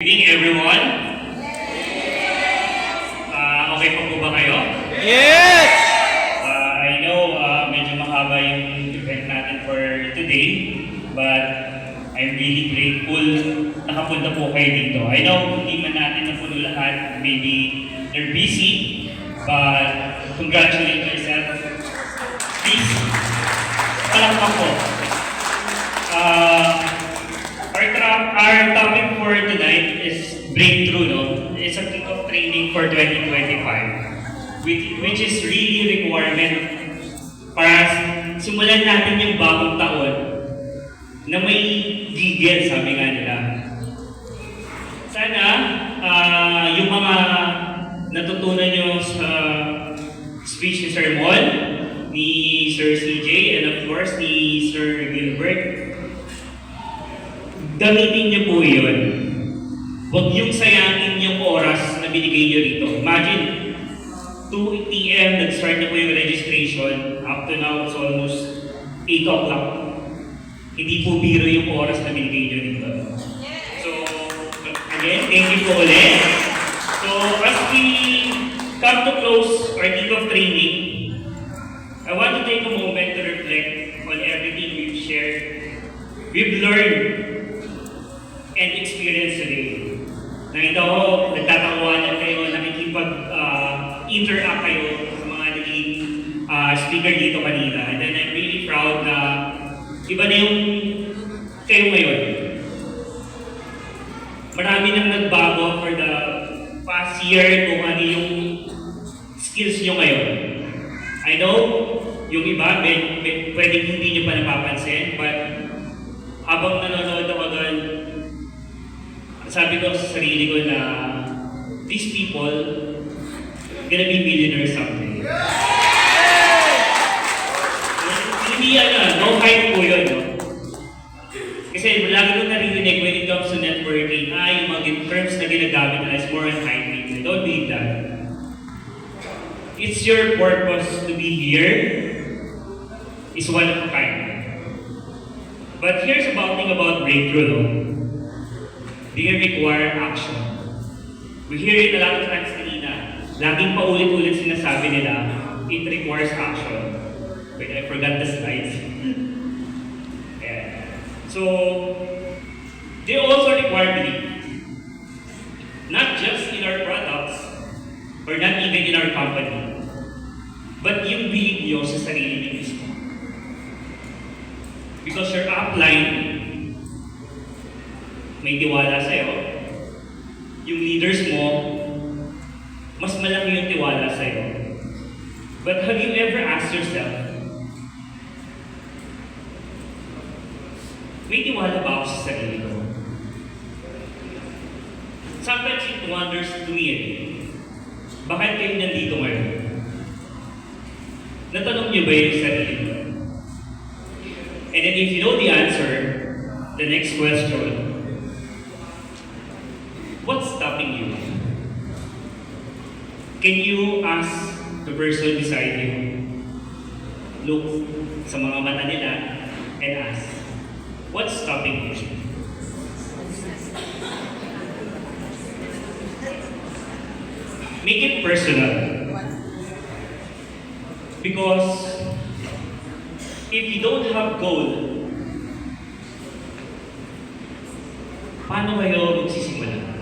evening, everyone. Okay pa po ba kayo? Yes! I know medyo mahaba yung event natin for today, but I'm really grateful nakapunta po kayo dito. I know hindi man natin napuno lahat, maybe they're busy, but congratulate yourself. Please, palakpak po. Our topic for tonight is breakthrough, no? It's a kick-off training for 2025, which is really requirement para simulan natin yung bagong taon na may gigil, sabi nga nila. Sana yung mga natutunan nyo sa speech ni Sir Mon, ni Sir CJ, and of course ni Sir Gilbert, gamitin niyo po yun. Huwag yung sayangin yung oras na binigay niyo rito. Imagine, 2 p.m. nag-start na po yung registration. Up to now, it's almost 8 o'clock. Hindi po biro yung oras na binigay niyo rito. So, again, thank you po ulit. So, as we come to close our week of training, I want to take a moment to reflect on everything we've shared, we've learned, and experience today. Nakita ko, nagtatawanan kayo, nakikipag-interact kayo sa mga naging speaker dito kanina. And then I'm really proud na iba na yung kayo ngayon. Marami nang nagbago for the past year kung ano yung skills nyo ngayon. I know, yung iba, pwedeng hindi nyo pa napapansin, but habang nanonood ako doon, sabi ko sa sarili ko na these people gonna be millionaires someday. Hindi no hype po yun, no? Kasi lagi ko narinig when it comes to networking, yung mga terms na ginagamit na is more on hyping. Don't need that. It's your purpose to be here is one of a kind. But here's about thing about breakthrough, no? They require action. We hear it a lot of times kanina. Laging paulit-ulit sinasabi nila, it requires action. Wait, I forgot the slides. Yeah. So, they also require belief. Not just in our products, or not even in our company, but yung belief nyo sa sarili nyo mismo. Because your upline, may tiwala sa'yo, yung leaders mo, mas malaki yung tiwala sa'yo. But have you ever asked yourself, may tiwala ba ako sa sarili ko? Sometimes it wonders to me, bakit kayo nandito ngayon? Natanong niyo ba yung sarili ko? And then if you know the answer, the next question, what's stopping you? Can you ask the person beside you, look sa mga mata nila, and ask, what's stopping you? Make it personal. Because if you don't have goal, paano kayo magsisimula?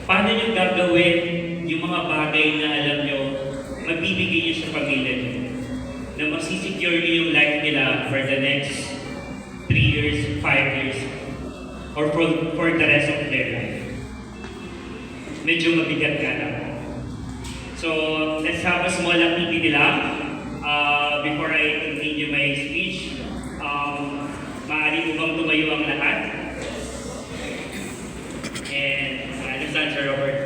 Paano nyo gagawin yung mga bagay na alam nyo, magbibigay nyo sa pamilya nyo, na masisecure nyo yung life nila for the next 3 years, 5 years, or for the rest of their life? Medyo mabigat ka lang. So, let's have a small activity lang. Before I continue my speech, maaari mo bang tumayo ang lahat? And understand, Sir Robert.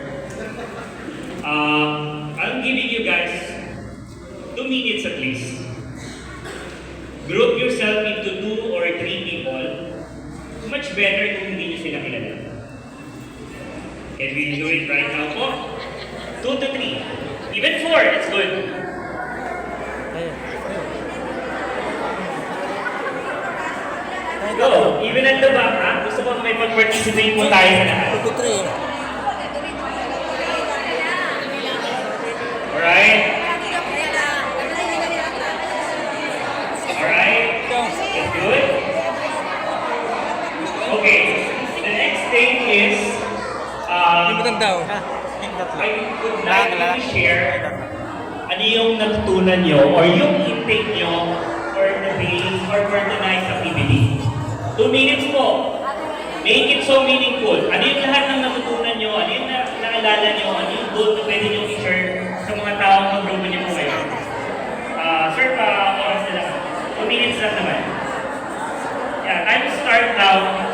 I'm giving you guys 2 minutes at least. Group yourself into 2 or 3 people. Much better kung hindi nyo sila kilala. Can we do it right now po? 2 to 3. Even 4, that's good. Go! Even at the back, ha? Gusto ko po may pag-participate po tayo sa lahat. Alright? Alright? That's good? Okay. The next thing is, I would like you to share ano yung natutunan nyo or yung intake nyo for the days or for tonight's activity. 2 minutes po. Make it so meaningful. Ano yung lahat ng natutunan nyo? Ano yung naalala nyo? Ano yung goal na pwede nyo i-share sa mga taong mag-grupo nyo po kayo? Sir, oras na lang. 2 minutes lang naman. Yeah, time to start now.